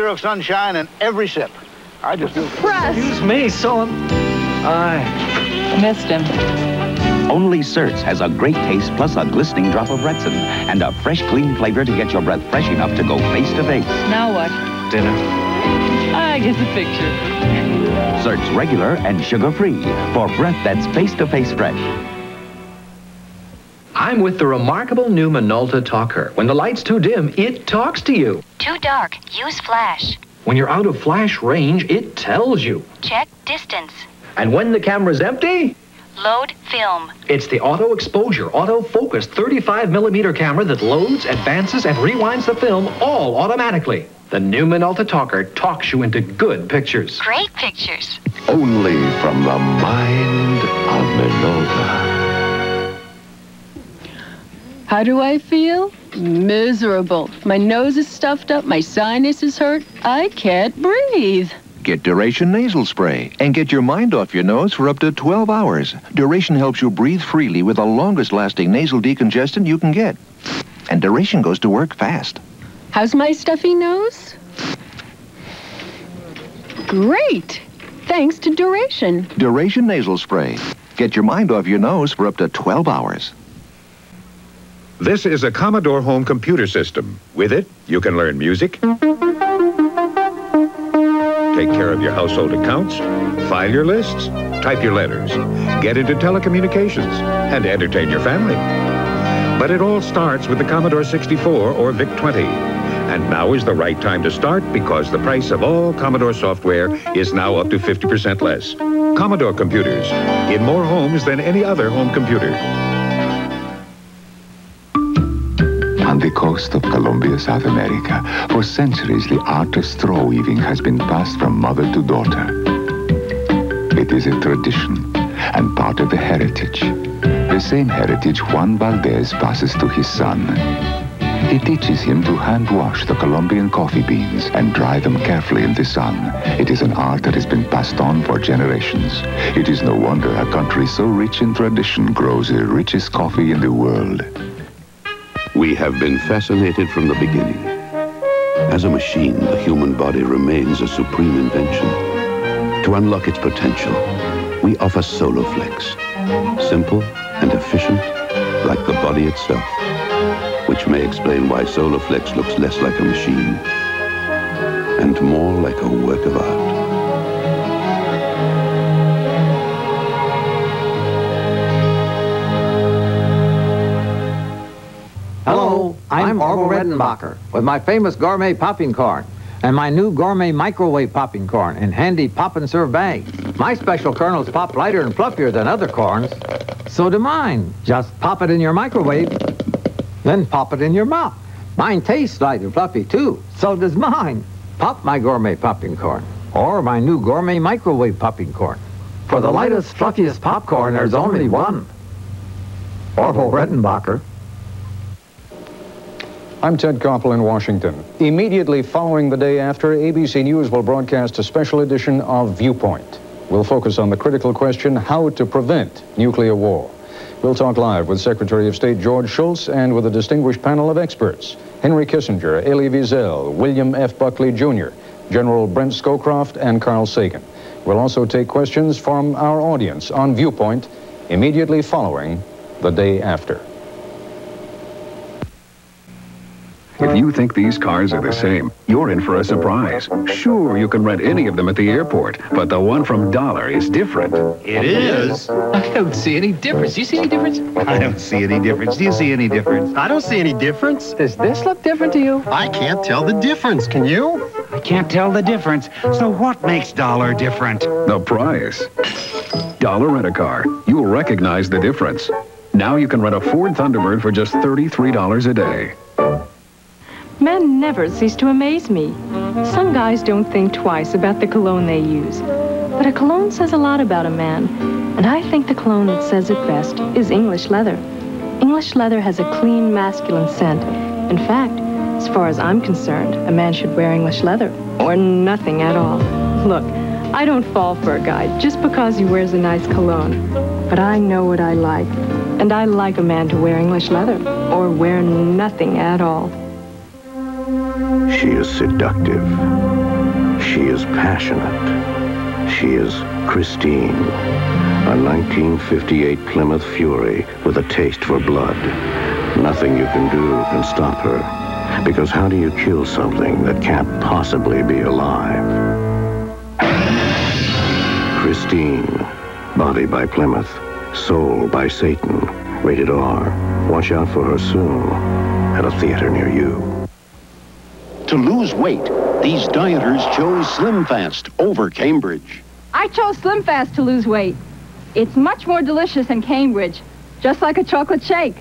milliliter of sunshine in every sip. I just do. Excuse me, I missed him. Only Certs has a great taste plus a glistening drop of Retsin and a fresh, clean flavor to get your breath fresh enough to go face to face. Now what? dinner. I get the picture. Certs regular and sugar-free for breath that's face-to-face fresh. I'm with the remarkable new Minolta Talker. When the light's too dim, it talks to you. Too dark. Use flash. When you're out of flash range, it tells you. Check distance. And when the camera's empty, load film. It's the auto exposure, auto focus 35mm camera that loads, advances, and rewinds the film all automatically. The new Minolta Talker talks you into good pictures. Great pictures. Only from the mind of Minolta. How do I feel? Miserable. My nose is stuffed up, my sinuses hurt. I can't breathe. Get Duration Nasal Spray and get your mind off your nose for up to 12 hours. Duration helps you breathe freely with the longest-lasting nasal decongestant you can get. And Duration goes to work fast. How's my stuffy nose? Great! Thanks to Duration. Duration Nasal Spray. Get your mind off your nose for up to 12 hours. This is a Commodore home computer system. With it, you can learn music, take care of your household accounts, file your lists, type your letters, get into telecommunications, and entertain your family. But it all starts with the Commodore 64 or VIC-20. And now is the right time to start because the price of all Commodore software is now up to 50% less. Commodore computers, in more homes than any other home computer. On the coast of Colombia, South America, for centuries the art of straw weaving has been passed from mother to daughter. It is a tradition and part of the heritage. The same heritage Juan Valdez passes to his son. He teaches him to hand wash the Colombian coffee beans and dry them carefully in the sun. It is an art that has been passed on for generations. It is no wonder a country so rich in tradition grows the richest coffee in the world. We have been fascinated from the beginning. As a machine, the human body remains a supreme invention. To unlock its potential, we offer Soloflex. Simple and efficient, like the body itself. Which may explain why Soloflex looks less like a machine and more like a work of art. Hello, I'm Orville Redenbacher with my famous gourmet popping corn and my new gourmet microwave popping corn in handy pop and serve bags. My special kernels pop lighter and fluffier than other corns. So do mine. Just pop it in your microwave, then pop it in your mouth. Mine tastes light and fluffy too. So does mine. Pop my gourmet popping corn or my new gourmet microwave popping corn. For the lightest, fluffiest popcorn, there's only one. Orville Redenbacher. I'm Ted Koppel in Washington. Immediately following the day after, ABC News will broadcast a special edition of Viewpoint. We'll focus on the critical question, how to prevent nuclear war. We'll talk live with Secretary of State George Shultz and with a distinguished panel of experts. Henry Kissinger, Elie Wiesel, William F. Buckley Jr., General Brent Scowcroft, and Carl Sagan. We'll also take questions from our audience on Viewpoint immediately following the day after. If you think these cars are the same, you're in for a surprise. Sure, you can rent any of them at the airport, but the one from Dollar is different. It is? I don't see any difference. Do you see any difference? I don't see any difference. Do you see any difference? I don't see any difference. Does this look different to you? I can't tell the difference. Can you? I can't tell the difference. So what makes Dollar different? The price. Dollar Rent-A-Car. You'll recognize the difference. Now you can rent a Ford Thunderbird for just $33 a day. Men never cease to amaze me. Some guys don't think twice about the cologne they use. But a cologne says a lot about a man. And I think the cologne that says it best is English leather. English leather has a clean, masculine scent. In fact, as far as I'm concerned, a man should wear English leather or nothing at all. Look, I don't fall for a guy just because he wears a nice cologne. But I know what I like. And I like a man to wear English leather or wear nothing at all. She is seductive. She is passionate. She is Christine, a 1958 Plymouth Fury with a taste for blood. Nothing you can do can stop her. Because how do you kill something that can't possibly be alive? Christine, Body by Plymouth, Soul by Satan, rated R. Watch out for her soon at a theater near you. To lose weight, these dieters chose Slim Fast over Cambridge. I chose Slim Fast to lose weight. It's much more delicious than Cambridge, just like a chocolate shake.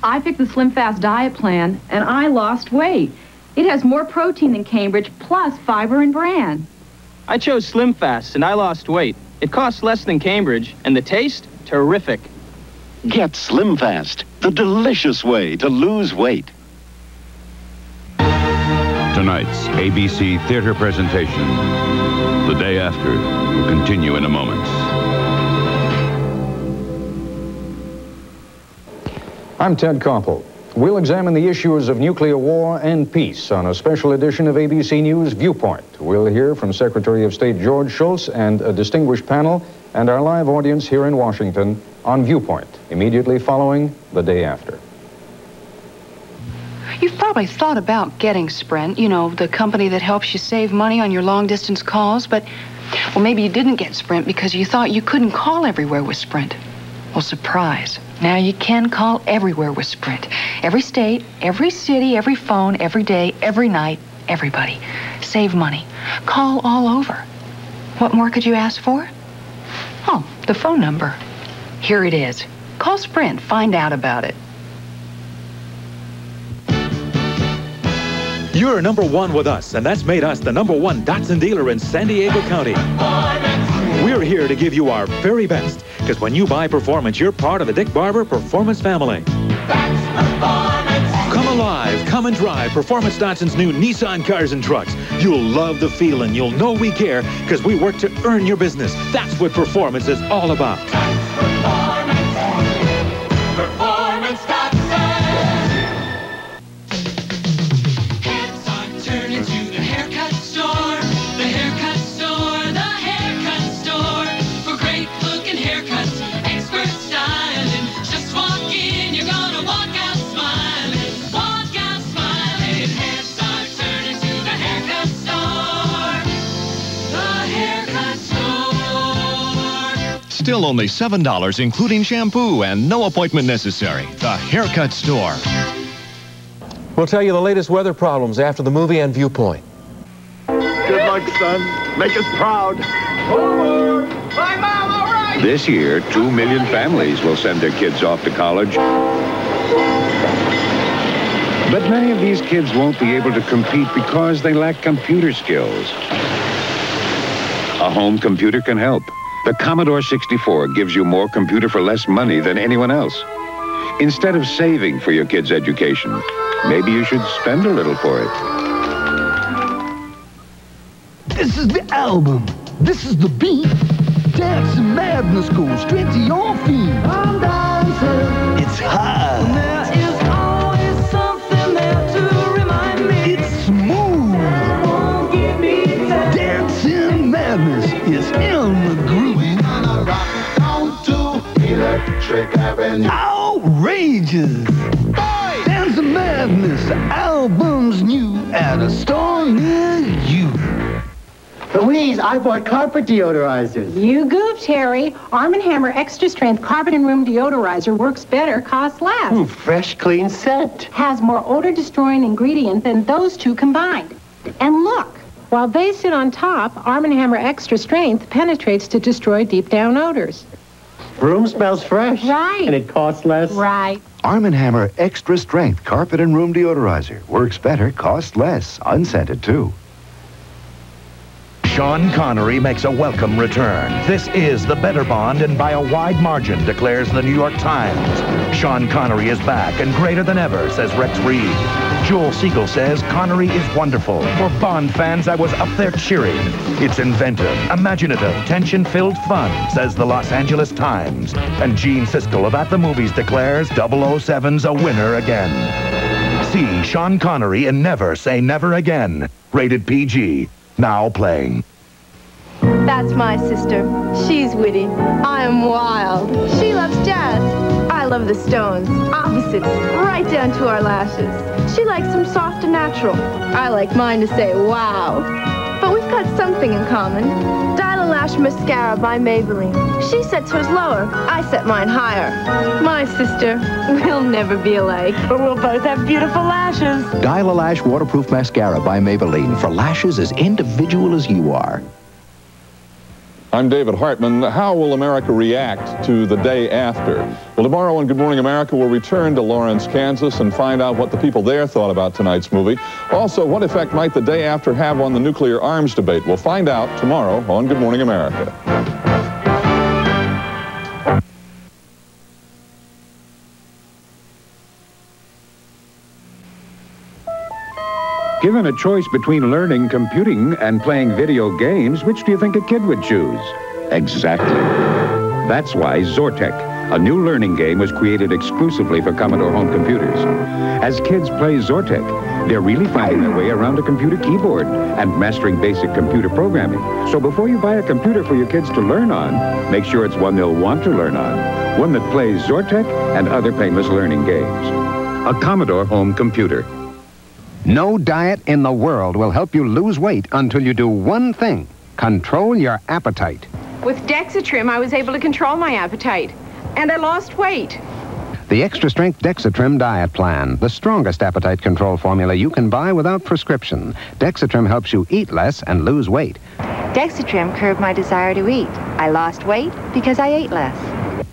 I picked the Slim Fast diet plan, and I lost weight. It has more protein than Cambridge, plus fiber and bran. I chose Slim Fast, and I lost weight. It costs less than Cambridge, and the taste, terrific. Get Slim Fast, the delicious way to lose weight. Tonight's ABC theater presentation, The Day After, will continue in a moment. I'm Ted Koppel. We'll examine the issues of nuclear war and peace on a special edition of ABC News Viewpoint. We'll hear from Secretary of State George Shultz and a distinguished panel and our live audience here in Washington on Viewpoint, immediately following The Day After. You've probably thought about getting Sprint, you know, the company that helps you save money on your long-distance calls, but, well, maybe you didn't get Sprint because you thought you couldn't call everywhere with Sprint. Well, surprise. Now you can call everywhere with Sprint. Every state, every city, every phone, every day, every night, everybody. Save money. Call all over. What more could you ask for? Oh, the phone number. Here it is. Call Sprint. Find out about it. You're number one with us, and that's made us the #1 Datsun dealer in San Diego County. We're here to give you our very best, because when you buy Performance, you're part of the Dick Barber Performance family. Come alive, come and drive Performance Datsun's new Nissan cars and trucks. You'll love the feeling. You'll know we care, because we work to earn your business. That's what Performance is all about. Performance Datsun. Heads are turning to the haircut store. The haircut store, the haircut store. For great looking haircuts, expert styling. Just walk in, you're gonna walk out smiling. Walk out smiling. Heads are turning to the haircut store. The haircut store. Still only $7, including shampoo, and no appointment necessary. The Haircut Store. We'll tell you the latest weather problems after the movie and Viewpoint. Good luck, son. Make us proud. Forward! Bye, Mom, all right! This year, 2 million families will send their kids off to college. But many of these kids won't be able to compete because they lack computer skills. A home computer can help. The Commodore 64 gives you more computer for less money than anyone else. Instead of saving for your kids' education, maybe you should spend a little for it. This is the album. This is the beat. Dancing madness goes straight to your feet. I'm dancing. It's high. There is always something there to remind me. It's smooth. Won't give me time. Dancing madness is in the groove. We're gonna rock down to Electric Avenue. Outrageous. Dancing madness. The album's new at a store near you. Louise, I bought carpet deodorizers. You goofed, Harry. Arm & Hammer Extra Strength Carpet and Room Deodorizer works better, costs less. Fresh, clean scent. Has more odor-destroying ingredient than those two combined. And look, while they sit on top, Arm & Hammer Extra Strength penetrates to destroy deep-down odors. Room smells fresh. Right. And it costs less. Right. Arm & Hammer Extra Strength Carpet and Room Deodorizer. Works better, costs less. Unscented, too. Sean Connery makes a welcome return. This is the better Bond, and by a wide margin, declares the New York Times. Sean Connery is back and greater than ever, says Rex Reed. Joel Siegel says Connery is wonderful. For Bond fans, I was up there cheering. It's inventive, imaginative, tension-filled fun, says the Los Angeles Times. And Gene Siskel of At the Movies declares 007's a winner again. See Sean Connery in Never Say Never Again. Rated PG. Now playing. That's my sister. She's witty. I am wild. She loves jazz. I love the Stones. Opposites, right down to our lashes. She likes them soft and natural. I like mine to say wow. But we've got something in common. Dial-A-Lash Mascara by Maybelline. She sets hers lower. I set mine higher. My sister. We'll never be alike. But we'll both have beautiful lashes. Dial-A-Lash Waterproof Mascara by Maybelline for lashes as individual as you are. I'm David Hartman. How will America react to the day after? Well, tomorrow on Good Morning America, we'll return to Lawrence, Kansas, and find out what the people there thought about tonight's movie. Also, what effect might the day after have on the nuclear arms debate? We'll find out tomorrow on Good Morning America. Given a choice between learning computing and playing video games, which do you think a kid would choose? Exactly. That's why Zortek, a new learning game, was created exclusively for Commodore home computers. As kids play Zortek, they're really finding their way around a computer keyboard and mastering basic computer programming. So before you buy a computer for your kids to learn on, make sure it's one they'll want to learn on. One that plays Zortek and other painless learning games. A Commodore home computer. No diet in the world will help you lose weight until you do one thing: control your appetite. With Dexatrim, I was able to control my appetite, and I lost weight. The Extra Strength Dexatrim Diet Plan, the strongest appetite control formula you can buy without prescription. Dexatrim helps you eat less and lose weight. Dexatrim curbed my desire to eat. I lost weight because I ate less.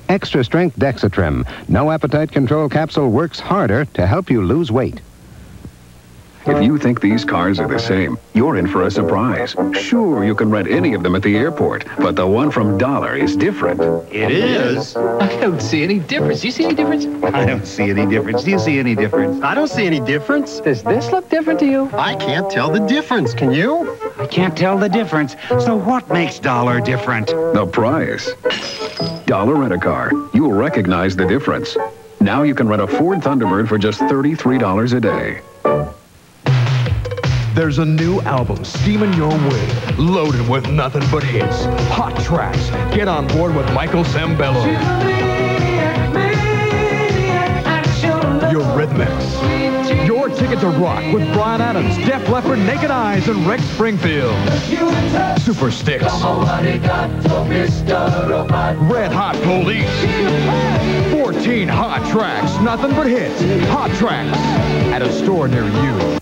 Extra Strength Dexatrim. No appetite control capsule works harder to help you lose weight. If you think these cars are the same, you're in for a surprise. Sure, you can rent any of them at the airport, but the one from Dollar is different. It is? I don't see any difference. Do you see any difference? I don't see any difference. Do you see any difference? I don't see any difference. Does this look different to you? I can't tell the difference. Can you? I can't tell the difference. So what makes Dollar different? The price. Dollar Rent-A-Car. You'll recognize the difference. Now you can rent a Ford Thunderbird for just $33 a day. There's a new album steaming your way, loaded with nothing but hits, hot tracks. Get on board with Michael Sembello. Eurythmics. Your ticket to rock with Bryan Adams, Def Leppard, Naked Eyes, and Rex Springfield. Super Sticks. Red Hot Police. 14 hot tracks, nothing but hits, hot tracks, at a store near you.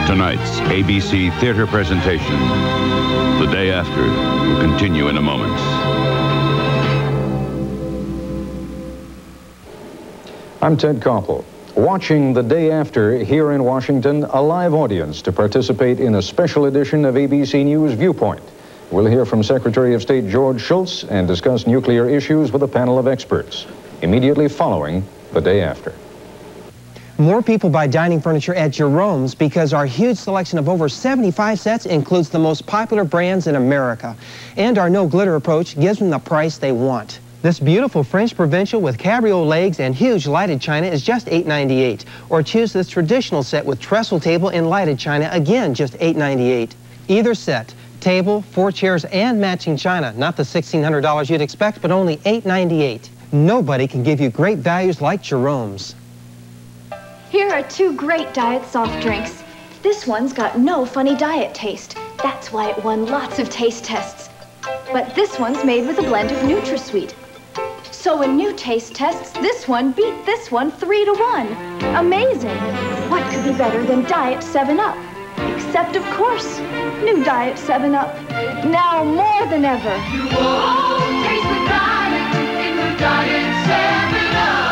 Tonight's ABC theater presentation, The Day After, will continue in a moment. I'm Ted Koppel. Watching The Day After here in Washington, a live audience to participate in a special edition of ABC News Viewpoint. We'll hear from Secretary of State George Shultz and discuss nuclear issues with a panel of experts, immediately following The Day After. More people buy dining furniture at Jerome's because our huge selection of over 75 sets includes the most popular brands in America. And our no glitter approach gives them the price they want. This beautiful French Provincial with cabriole legs and huge lighted china is just $8.98. Or choose this traditional set with trestle table and lighted china, again just $8.98. Either set, table, 4 chairs, and matching china, not the $1,600 you'd expect, but only $8.98. Nobody can give you great values like Jerome's. Here are 2 great diet soft drinks. This one's got no funny diet taste. That's why it won lots of taste tests. But this one's made with a blend of NutraSweet. So in new taste tests, this one beat this one 3 to 1. Amazing! What could be better than Diet 7-Up? Except, of course, new Diet 7-Up. Now more than ever. You will all taste the diet in the Diet 7-Up.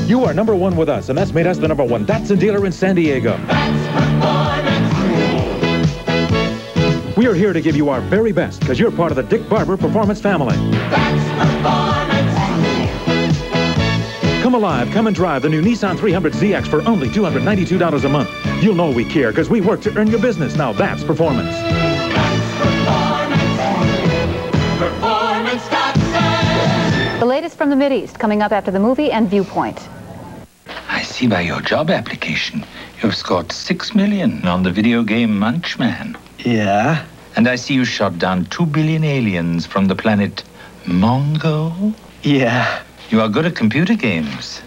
You are #1 with us, and that's made us the #1 Datsun dealer in San Diego. We are here to give you our very best, because you're part of the Dick Barber Performance family. Come alive, come and drive the new Nissan 300ZX for only $292 a month. You'll know we care, because we work to earn your business. Now that's performance. Performance Datsun. The latest from the Mideast coming up after the movie and Viewpoint. I see by your job application, you've scored 6 million on the video game Munchman. Yeah? And I see you shot down 2 billion aliens from the planet Mongo. Yeah. You are good at computer games.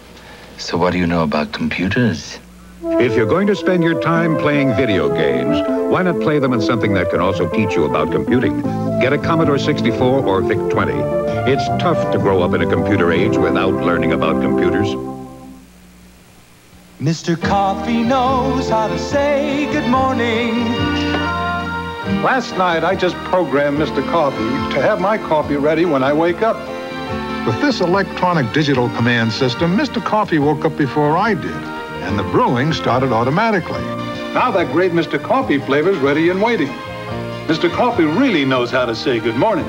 So what do you know about computers? If you're going to spend your time playing video games, why not play them in something that can also teach you about computing? Get a Commodore 64 or VIC-20. It's tough to grow up in a computer age without learning about computers. Mr. Coffee knows how to say good morning. Last night, I just programmed Mr. Coffee to have my coffee ready when I wake up. With this electronic digital command system, Mr. Coffee woke up before I did, and the brewing started automatically. Now that great Mr. Coffee flavor's ready and waiting. Mr. Coffee really knows how to say good morning.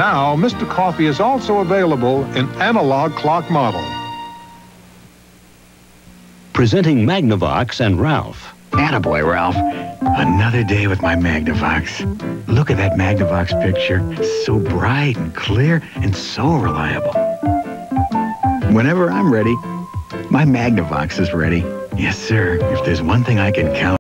Now, Mr. Coffee is also available in analog clock model. Presenting Magnavox and Ralph. Attaboy, Ralph. Another day with my Magnavox. Look at that Magnavox picture. So bright and clear and so reliable. Whenever I'm ready, my Magnavox is ready. Yes, sir. If there's one thing I can count